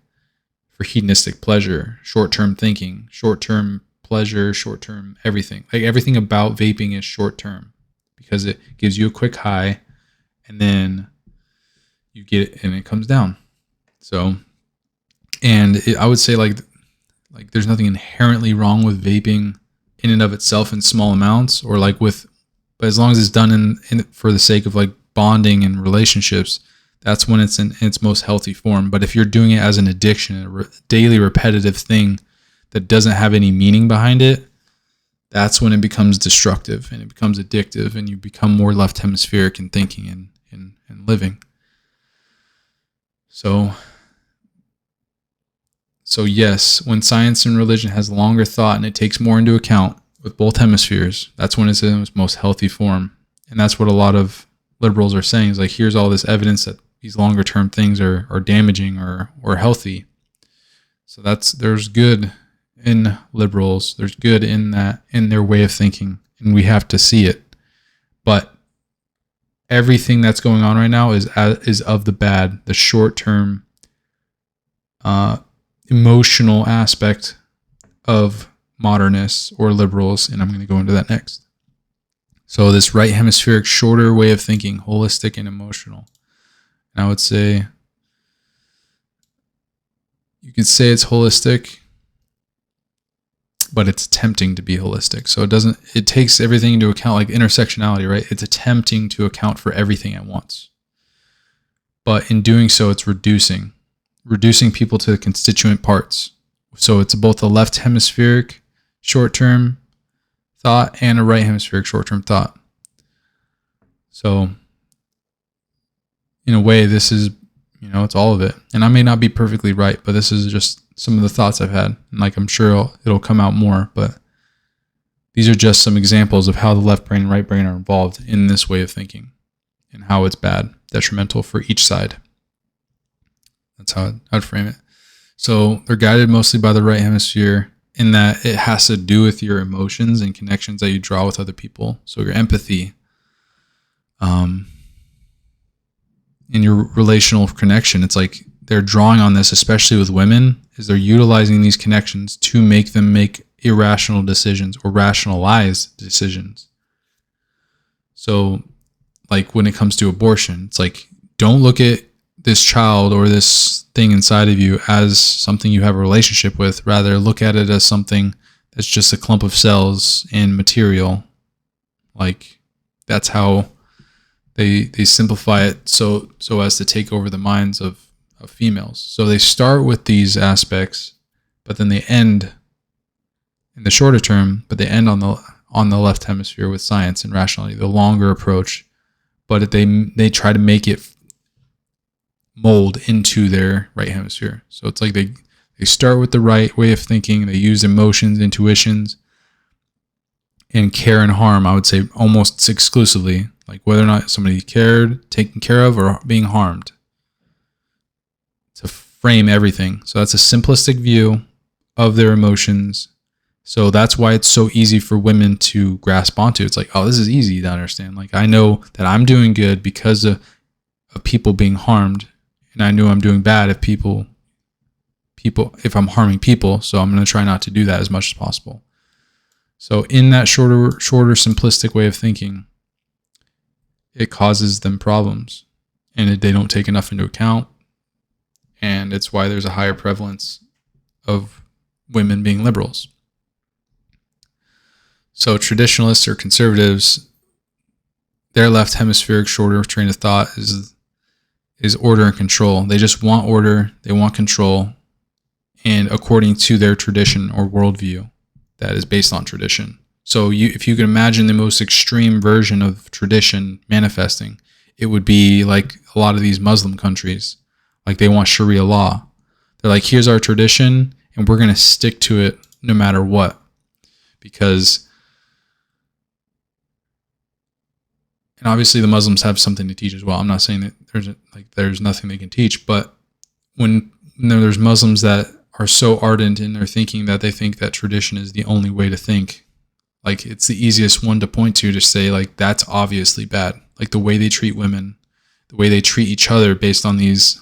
for hedonistic pleasure, short-term thinking, short-term pleasure, short-term everything? Like everything about vaping is short-term because it gives you a quick high and then you get it and it comes down. So, I would say like there's nothing inherently wrong with vaping in and of itself in small amounts, or but as long as it's done in for the sake of like bonding and relationships, that's when it's in its most healthy form. But if you're doing it as an addiction, a daily repetitive thing that doesn't have any meaning behind it, that's when it becomes destructive and it becomes addictive and you become more left hemispheric in thinking and living. So yes, when science and religion has longer thought and it takes more into account with both hemispheres, that's when it's in its most healthy form. And that's what a lot of liberals are saying is like, here's all this evidence that these longer term things are damaging or healthy. So there's good in liberals. There's good in their way of thinking, and we have to see it. But everything that's going on right now is of the bad, the short term, emotional aspect of modernists or liberals, and I'm going to go into that next. So this right hemispheric, shorter way of thinking, holistic and emotional. And I would say you could say it's holistic, but it's attempting to be holistic. So it takes everything into account, like intersectionality, right? It's attempting to account for everything at once. But in doing so, it's reducing people to the constituent parts. So it's both a left hemispheric short-term thought and a right hemispheric short-term thought. So in a way, this is, it's all of it. And I may not be perfectly right, but this is just some of the thoughts I've had. And like, I'm sure it'll come out more, but these are just some examples of how the left brain and right brain are involved in this way of thinking and how it's bad, detrimental for each side. That's how I'd frame it. So they're guided mostly by the right hemisphere in that it has to do with your emotions and connections that you draw with other people. So your empathy, in your relational connection, it's like they're drawing on this, especially with women, is they're utilizing these connections to make them make irrational decisions or rationalize decisions. So like when it comes to abortion, it's like, don't look at this child or this thing inside of you as something you have a relationship with. Rather, look at it as something that's just a clump of cells and material. Like that's how they simplify it so as to take over the minds of females. So they start with these aspects, but then they end in the shorter term, but they end on the left hemisphere with science and rationality, the longer approach. But they try to make it mold into their right hemisphere. So it's like they start with the right way of thinking. They use emotions, intuitions, and care and harm, I would say almost exclusively, like whether or not somebody cared, taken care of, or being harmed, to frame everything. So that's a simplistic view of their emotions. So that's why it's so easy for women to grasp onto. It's like, oh, this is easy to understand. Like, I know that I'm doing good because of people being harmed, and I know I'm doing bad if I'm harming people. So I'm going to try not to do that as much as possible. So in that shorter, simplistic way of thinking, it causes them problems, and they don't take enough into account. And it's why there's a higher prevalence of women being liberals. So traditionalists or conservatives, their left hemispheric shorter train of thought is order and control. They just want order, they want control, and according to their tradition or worldview that is based on tradition. So if you can imagine the most extreme version of tradition manifesting, it would be like a lot of these Muslim countries. Like, they want Sharia law. They're like, here's our tradition, and we're going to stick to it no matter what. Because, and obviously the Muslims have something to teach as well. I'm not saying that there's nothing they can teach, but when there's Muslims that are so ardent in their thinking that they think that tradition is the only way to think, like, it's the easiest one to point to say, like, that's obviously bad. Like, the way they treat women, the way they treat each other based on these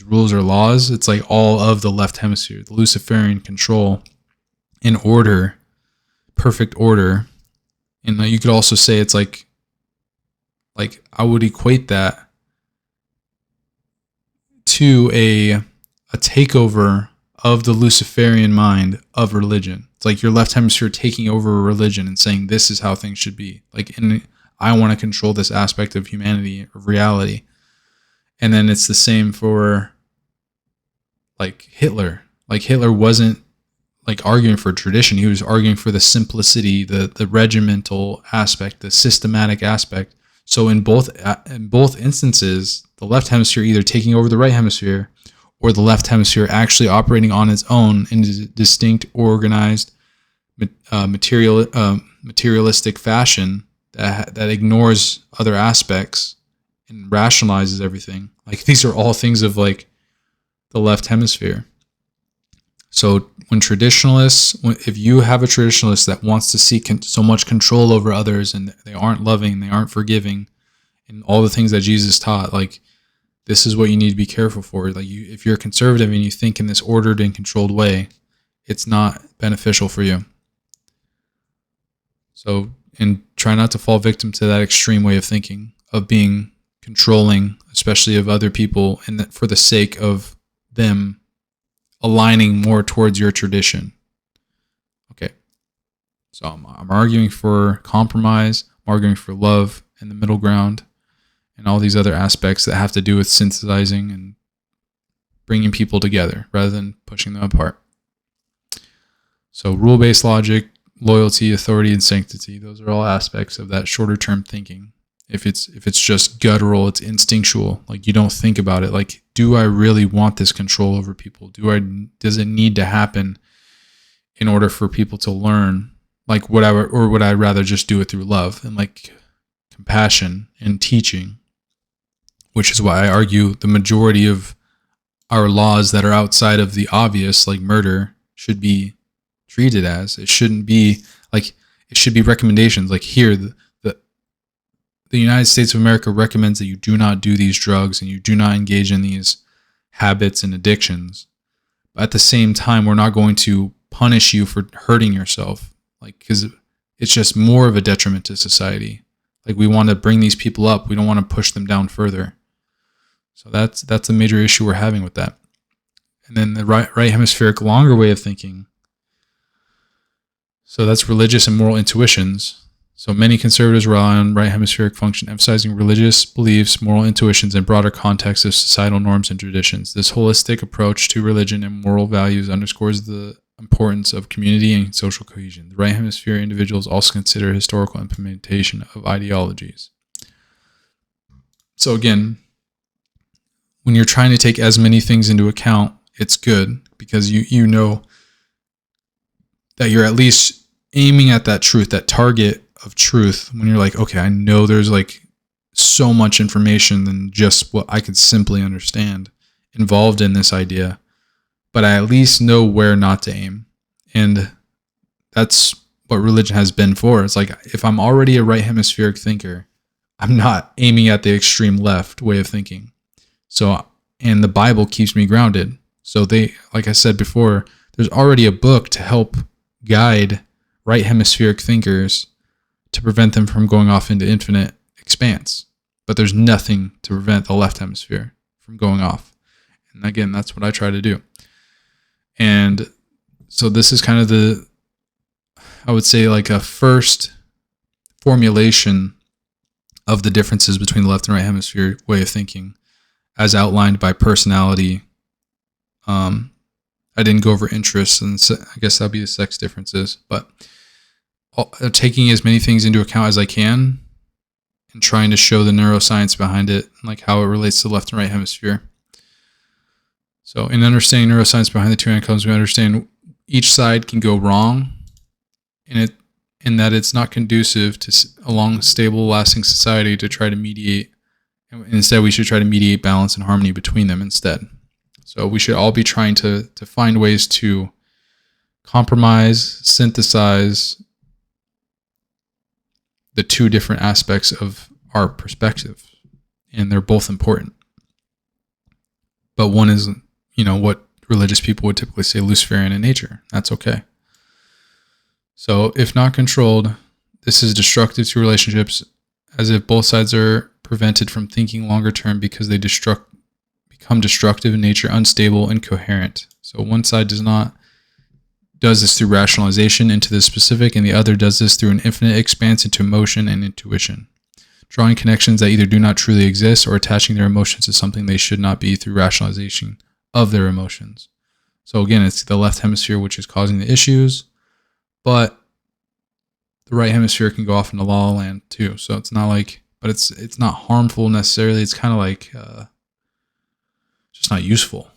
rules or laws, it's like all of the left hemisphere, the Luciferian control and order, perfect order. And you could also say it's like I would equate that to a takeover of the Luciferian mind of religion. It's like your left hemisphere taking over a religion and saying, this is how things should be. Like, and I want to control this aspect of humanity, of reality. And then it's the same for like Hitler. Like, Hitler wasn't like arguing for tradition. He was arguing for the simplicity, the regimental aspect, the systematic aspect. So in both instances, the left hemisphere either taking over the right hemisphere, or the left hemisphere actually operating on its own in a distinct, organized, materialistic fashion that ignores other aspects and rationalizes everything. Like, these are all things of like the left hemisphere. So if you have a traditionalist that wants to seek so much control over others, and they aren't loving, they aren't forgiving, and all the things that Jesus taught, like, this is what you need to be careful for. Like, if you're a conservative and you think in this ordered and controlled way, it's not beneficial for you. So, and try not to fall victim to that extreme way of thinking, of being controlling, especially of other people, and that for the sake of them aligning more towards your tradition. Okay. So I'm arguing for compromise, I'm arguing for love and the middle ground, and all these other aspects that have to do with synthesizing and bringing people together rather than pushing them apart. So rule-based logic, loyalty, authority, and sanctity, those are all aspects of that shorter term thinking. If it's just guttural, it's instinctual, like you don't think about it. Like, do I really want this control over people? Does it need to happen in order for people to learn? Like, would I rather just do it through love and like compassion and teaching? Which is why I argue the majority of our laws that are outside of the obvious, like murder, should be treated as. It shouldn't be like, it should be recommendations. Like, here, the United States of America recommends that you do not do these drugs and you do not engage in these habits and addictions. But at the same time, we're not going to punish you for hurting yourself, like, because it's just more of a detriment to society. Like, we want to bring these people up. We don't want to push them down further. So that's a major issue we're having with that. And then the right hemispheric longer way of thinking. So that's religious and moral intuitions. So many conservatives rely on right hemispheric function, emphasizing religious beliefs, moral intuitions, and broader context of societal norms and traditions. This holistic approach to religion and moral values underscores the importance of community and social cohesion. The right hemisphere individuals also consider historical implementation of ideologies. So again, when you're trying to take as many things into account, it's good because you know that you're at least aiming at that truth, that target of truth, when you're like, okay, I know there's like so much information than just what I could simply understand involved in this idea, but I at least know where not to aim. And that's what religion has been for. It's like, if I'm already a right hemispheric thinker, I'm not aiming at the extreme left way of thinking. So, and the Bible keeps me grounded. So like I said before, there's already a book to help guide right hemispheric thinkers to prevent them from going off into infinite expanse. But there's nothing to prevent the left hemisphere from going off. And again, that's what I try to do. And so this is kind of I would say like a first formulation of the differences between the left and right hemisphere way of thinking, as outlined by personality. I didn't go over interests, and I guess that'll be the sex differences, but taking as many things into account as I can and trying to show the neuroscience behind it, like how it relates to the left and right hemisphere. So in understanding neuroscience behind the two outcomes, we understand each side can go wrong, and that it's not conducive to a long, stable, lasting society to try to mediate. Instead, we should try to mediate balance and harmony between them instead. So we should all be trying to find ways to compromise, synthesize the two different aspects of our perspective. And they're both important. But one is, what religious people would typically say Luciferian in nature. That's okay. So if not controlled, this is destructive to relationships, as if both sides are prevented from thinking longer term because they become destructive in nature, unstable, incoherent. So one side does this through rationalization into the specific, and the other does this through an infinite expanse into emotion and intuition, drawing connections that either do not truly exist or attaching their emotions to something they should not be through rationalization of their emotions. So again, it's the left hemisphere which is causing the issues, but the right hemisphere can go off into la la land too. So it's not like, but it's not harmful necessarily. It's kind of like just not useful.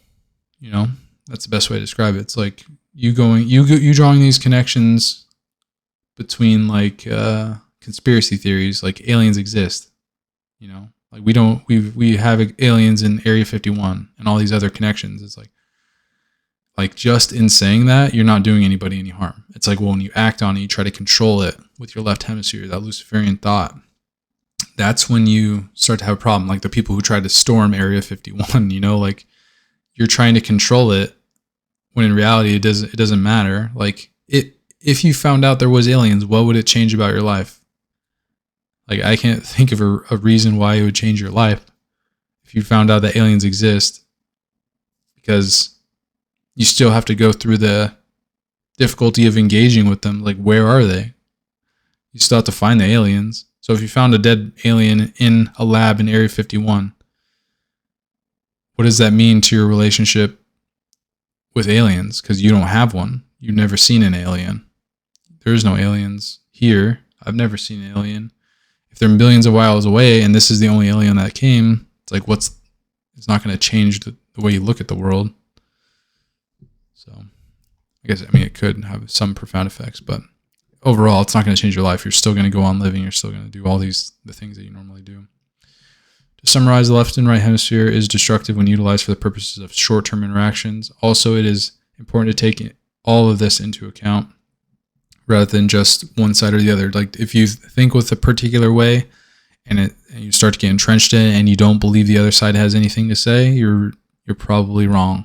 That's the best way to describe it. It's like you drawing these connections between like conspiracy theories, like aliens exist. Like we have aliens in Area 51 and all these other connections. It's like just in saying that, you're not doing anybody any harm. It's like, well, when you act on it, you try to control it with your left hemisphere, that Luciferian thought. That's when you start to have a problem. Like the people who tried to storm Area 51, like you're trying to control it when in reality it doesn't matter. Like if you found out there was aliens, what would it change about your life? Like I can't think of a reason why it would change your life if you found out that aliens exist, because you still have to go through the difficulty of engaging with them. Like, where are they? You still have to find the aliens. So if you found a dead alien in a lab in Area 51, what does that mean to your relationship with aliens? Because you don't have one. You've never seen an alien. There's no aliens here. I've never seen an alien. If they're millions of miles away and this is the only alien that came, it's like, it's not going to change the way you look at the world. So I guess, it could have some profound effects, but overall, it's not going to change your life. You're still going to go on living. You're still going to do all the things that you normally do. To summarize, the left and right hemisphere is destructive when utilized for the purposes of short-term interactions. Also, it is important to take all of this into account rather than just one side or the other. Like if you think with a particular way and you start to get entrenched in it and you don't believe the other side has anything to say, you're probably wrong.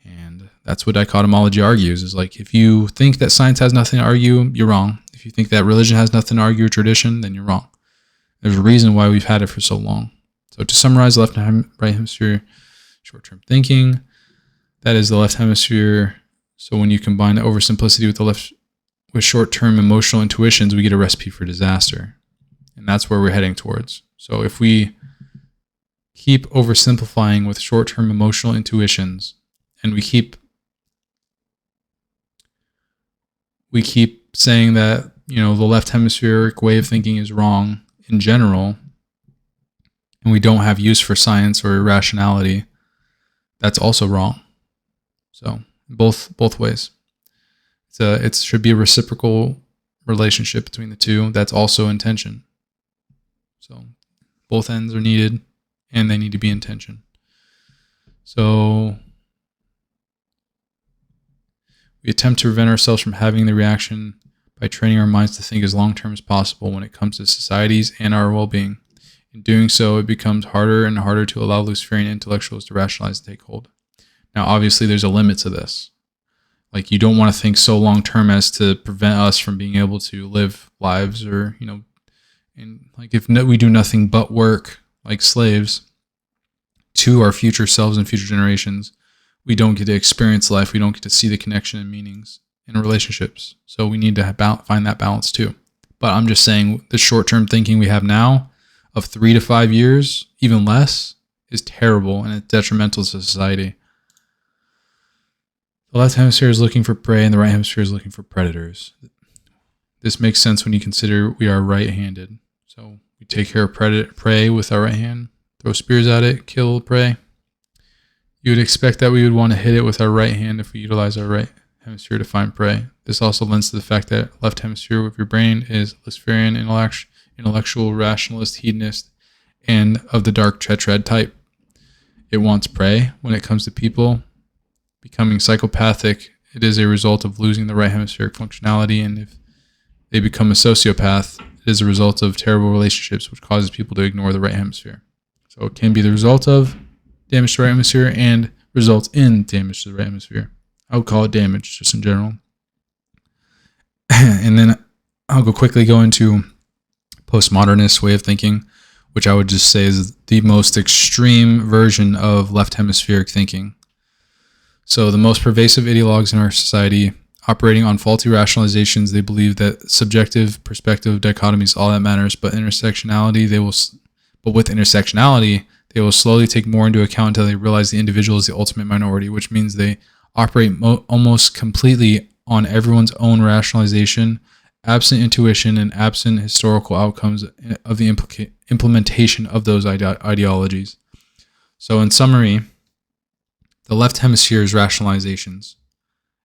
And that's what dichotomology argues, is like, if you think that science has nothing to argue, you're wrong. If you think that religion has nothing to argue, or tradition, then you're wrong. There's a reason why we've had it for so long. So to summarize, left and right hemisphere, short-term thinking, that is the left hemisphere. So when you combine the oversimplicity with short-term emotional intuitions, we get a recipe for disaster. And that's where we're heading towards. So if we keep oversimplifying with short-term emotional intuitions, and we keep saying that, the left hemispheric way of thinking is wrong in general, and we don't have use for science or rationality, that's also wrong. So both ways. It should be a reciprocal relationship between the two. That's also in tension. So both ends are needed, and they need to be in tension. So we attempt to prevent ourselves from having the reaction by training our minds to think as long-term as possible when it comes to societies and our well-being. In doing so, it becomes harder and harder to allow Luciferian intellectuals to rationalize and take hold. Now, obviously, there's a limit to this. Like, you don't want to think so long-term as to prevent us from being able to live lives, or, and like if we do nothing but work like slaves to our future selves and future generations, we don't get to experience life. We don't get to see the connection and meanings in relationships. So we need to find that balance too. But I'm just saying, the short-term thinking we have now of 3 to 5 years, even less, is terrible, and it's detrimental to society. The left hemisphere is looking for prey, and the right hemisphere is looking for predators. This makes sense when you consider we are right-handed. So we take care of prey with our right hand, throw spears at it, kill prey. You would expect that we would want to hit it with our right hand if we utilize our right hemisphere to find prey. This also lends to the fact that left hemisphere of your brain is Luciferian, intellectual, rationalist, hedonist, and of the dark tetrad type. It wants prey. When it comes to people becoming psychopathic, it is a result of losing the right hemispheric functionality, and if they become a sociopath, it is a result of terrible relationships, which causes people to ignore the right hemisphere. So it can be the result of damage to the right hemisphere and results in damage to the right hemisphere. I would call it damage just in general. And then I'll quickly go into postmodernist way of thinking, which I would just say is the most extreme version of left hemispheric thinking. So the most pervasive ideologues in our society, operating on faulty rationalizations, they believe that subjective perspective dichotomy is all that matters, but with intersectionality, they will slowly take more into account until they realize the individual is the ultimate minority, which means they operate almost completely on everyone's own rationalization, absent intuition and absent historical outcomes of the implementation of those ideologies. So in summary, the left hemisphere is rationalizations,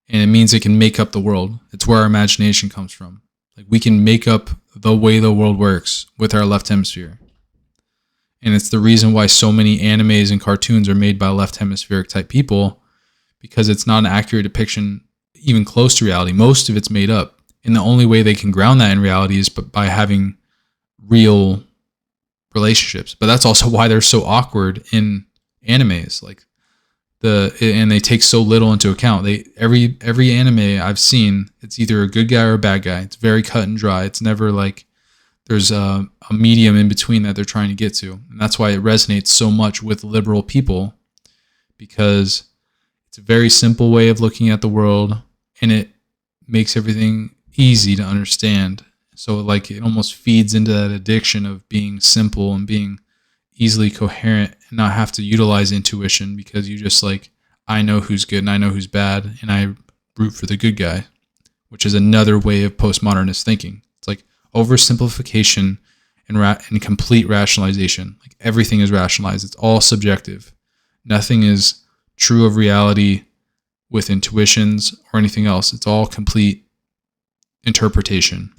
and it means it can make up the world. It's where our imagination comes from. Like, we can make up the way the world works with our left hemisphere. And it's the reason why so many animes and cartoons are made by left hemispheric type people, because it's not an accurate depiction even close to reality. Most of it's made up. And the only way they can ground that in reality is by having real relationships. But that's also why they're so awkward in animes. And they take so little into account. Every anime I've seen, it's either a good guy or a bad guy. It's very cut and dry. It's never like there's a medium in between that they're trying to get to. And that's why it resonates so much with liberal people, because it's a very simple way of looking at the world, and it makes everything easy to understand. So it almost feeds into that addiction of being simple and being easily coherent, and not have to utilize intuition, because you just I know who's good and I know who's bad, and I root for the good guy, which is another way of postmodernist thinking. It's like oversimplification and complete rationalization. Like, everything is rationalized. It's all subjective. Nothing is true of reality with intuitions or anything else. It's all complete interpretation.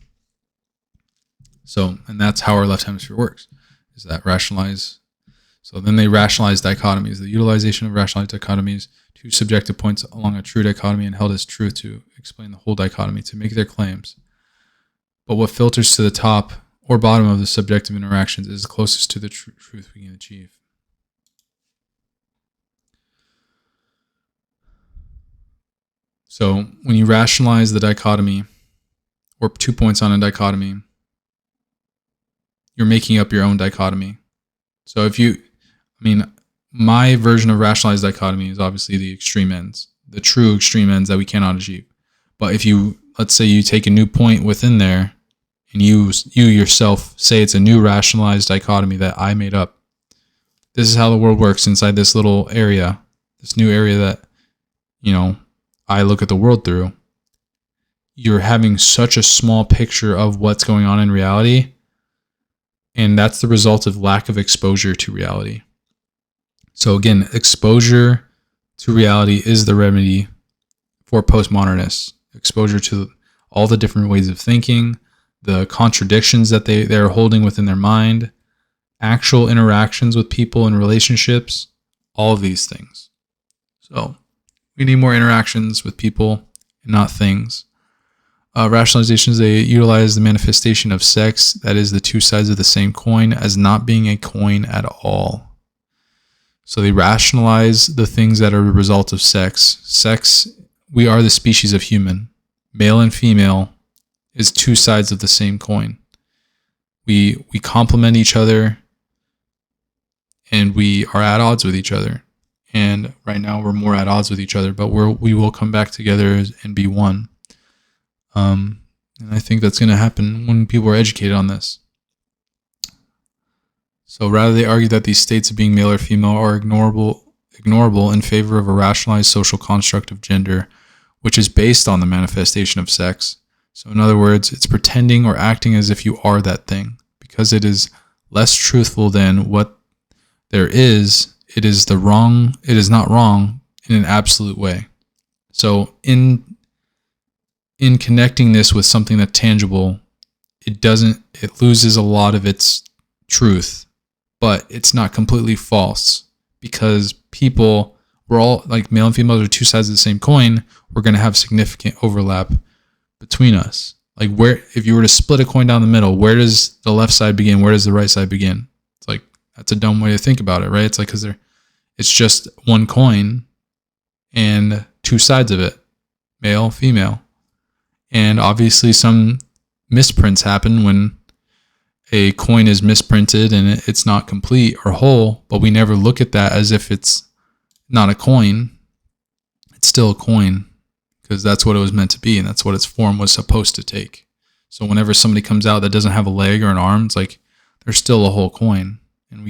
So, and that's how our left hemisphere works, is that rationalize. So then they rationalize dichotomies, the utilization of rationalized dichotomies, two subjective points along a true dichotomy, and held as truth to explain the whole dichotomy, to make their claims. But what filters to the top or bottom of the subjective interactions is the closest to the truth we can achieve. So when you rationalize the dichotomy, or 2 points on a dichotomy, you're making up your own dichotomy. So my version of rationalized dichotomy is obviously the extreme ends, the true extreme ends that we cannot achieve. But if let's say you take a new point within there, and you yourself say it's a new rationalized dichotomy that I made up. This is how the world works inside this little area, this new area that, I look at the world through. You're having such a small picture of what's going on in reality And that's the result of lack of exposure to reality. So again, exposure to reality is the remedy for postmodernists. Exposure to all the different ways of thinking, the contradictions that they're holding within their mind, actual interactions with people and relationships, all of these things. So we need more interactions with people and not things. Rationalizations, they utilize the manifestation of sex, that is the two sides of the same coin, as not being a coin at all. So they rationalize the things that are a result of sex. Sex, we are the species of human. Male and female is two sides of the same coin. We complement each other, and we are at odds with each other. And right now we're more at odds with each other, but we will come back together and be one. And I think that's going to happen when people are educated on this. So rather, they argue that these states of being male or female are ignorable in favor of a rationalized social construct of gender, which is based on the manifestation of sex. So in other words, it's pretending or acting as if you are that thing, because it is less truthful than what there is. It is not wrong in an absolute way. So in connecting this with something that's tangible, it loses a lot of its truth, but it's not completely false, because we're all, like, male and females are two sides of the same coin. We're going to have significant overlap between us. Like, if you were to split a coin down the middle, where does the left side begin? Where does the right side begin? It's like, that's a dumb way to think about it, right? It's like, because it's just one coin and two sides of it, male, female. And obviously some misprints happen when a coin is misprinted and it's not complete or whole, but we never look at that as if it's not a coin. It's still a coin, because that's what it was meant to be, and that's what its form was supposed to take. So whenever somebody comes out that doesn't have a leg or an arm, it's like they're still a whole coin, and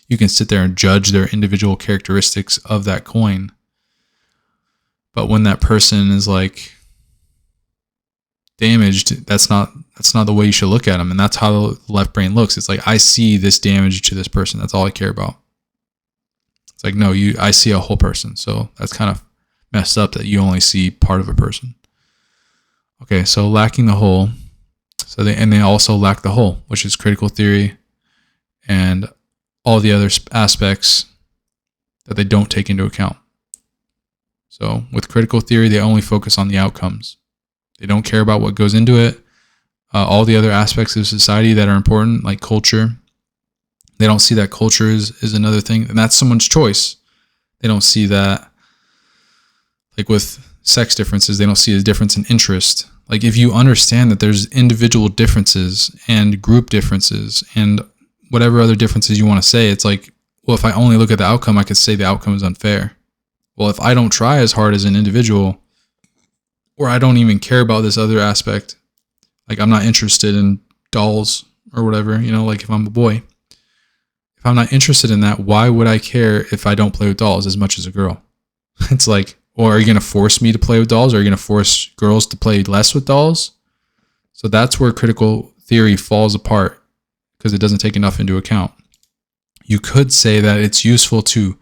you can sit there and judge their individual characteristics of that coin. But when that person is like damaged, that's not the way you should look at them. And that's how the left brain looks. It's like, I see this damage to this person. That's all I care about. It's like, no, I see a whole person. So that's kind of messed up that you only see part of a person. Okay, so lacking the whole. So they also lack the whole, which is critical theory and all the other aspects that they don't take into account. So with critical theory, they only focus on the outcomes. They don't care about what goes into it. All the other aspects of society that are important, like culture, they don't see that culture is another thing, and that's someone's choice. They don't see that, like with sex differences, they don't see a difference in interest. Like, if you understand that there's individual differences and group differences and whatever other differences you want to say, it's like, well, if I only look at the outcome, I could say the outcome is unfair. Well, if I don't try as hard as an individual, or I don't even care about this other aspect, like I'm not interested in dolls or whatever, like if I'm a boy, if I'm not interested in that, why would I care if I don't play with dolls as much as a girl? It's like, or are you going to force me to play with dolls? Or are you going to force girls to play less with dolls? So that's where critical theory falls apart, because it doesn't take enough into account. You could say that it's useful to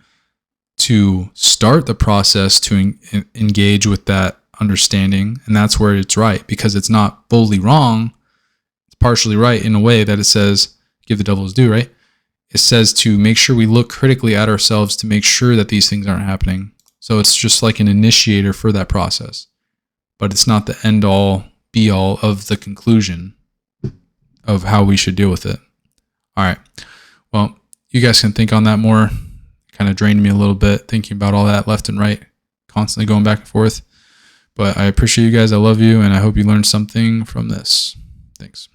start the process to engage with that understanding, and that's where it's right, because it's not fully wrong. It's partially right in a way that it says, give the devil his due, right? It says to make sure we look critically at ourselves to make sure that these things aren't happening. So it's just like an initiator for that process, but it's not the end all be all of the conclusion of how we should deal with it. All right. Well, you guys can think on that more. Kind of drained me a little bit thinking about all that left and right, constantly going back and forth. But I appreciate you guys. I love you, and I hope you learned something from this. Thanks.